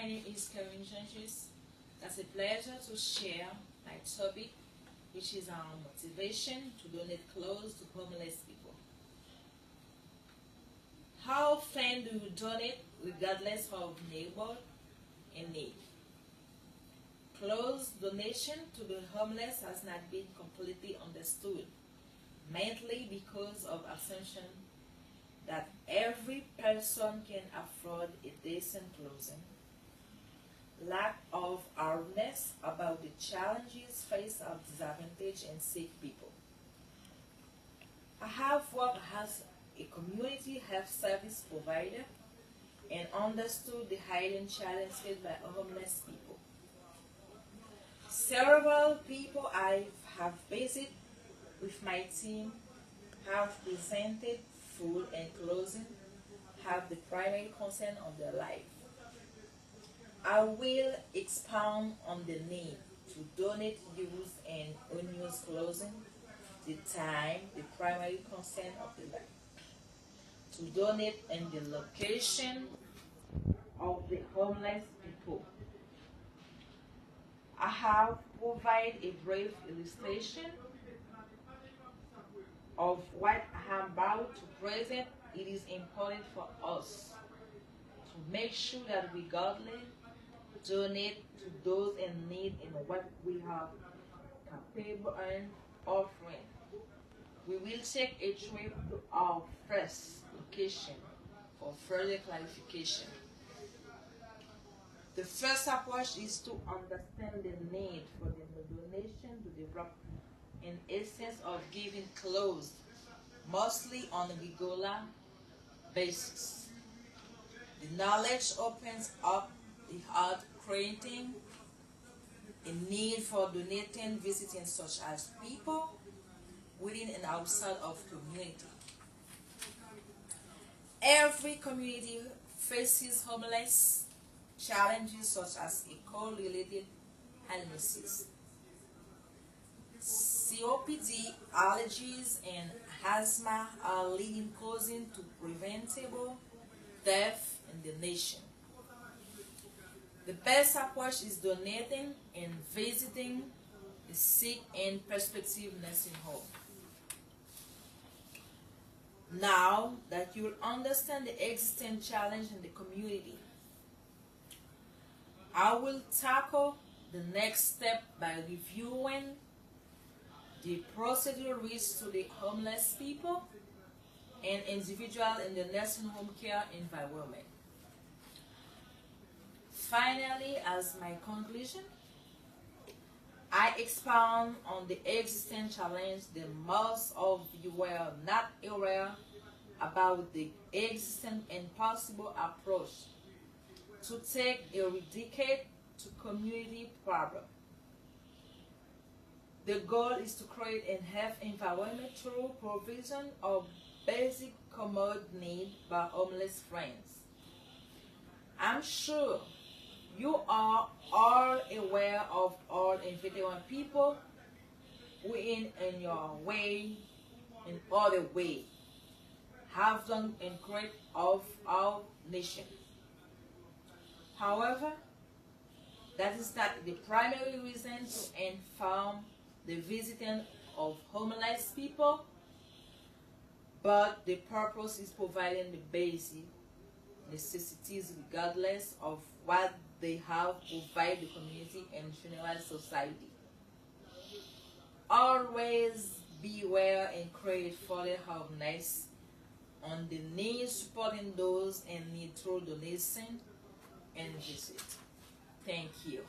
my name is Karen Janjus. It's a pleasure to share my topic, which is motivation to donate clothes to homeless people. How often do you donate regardless of neighbor in need? Clothes donation to the homeless has not been completely understood, mainly because of assumption that every person can afford a decent clothing, lack of awareness about the challenges faced of disadvantaged and sick people. I have worked as a community health service provider and understood the hidden challenges faced by homeless people. Several people I have visited with my team have presented food and clothing have the primary concern of their life. I will expound on the need to donate used and unused clothing, the time, the primary concern of the life. To donate and the location of the homeless people. I have provided a brief illustration of what I am about to present. It is important for us to make sure that we godly donate to those in need in what we have capable and offering. We will take a trip to our first location for further clarification. The first approach is to understand the need for the donation to develop an essence of giving clothes, mostly on a regular basis. The knowledge opens up the heart, creating a need for donating, visiting such as people within and outside of community. Every community faces homeless challenges such as a cold-related illnesses, COPD, allergies, and asthma are leading causes to preventable death in the nation. The best approach is donating and visiting the sick and prospective nursing home. Now that you understand the existing challenge in the community, I will tackle the next step by reviewing the procedural risks to the homeless people and individuals in the nursing home care environment. Finally, as my conclusion, I expound on the existing challenge that most of you were not aware about the existing and possible approach to take a eradicate to community problem. The goal is to create a health environment through provision of basic common needs by homeless friends. I'm sure you are all aware of all individual people who in your way, in other way, have done in great of our nation. However, that is not the primary reason to inform the visiting of homeless people, but the purpose is providing the basic necessities regardless of what they have provide the community and general society. Always beware and create further awareness on the need supporting those in need through donation and visit. Thank you.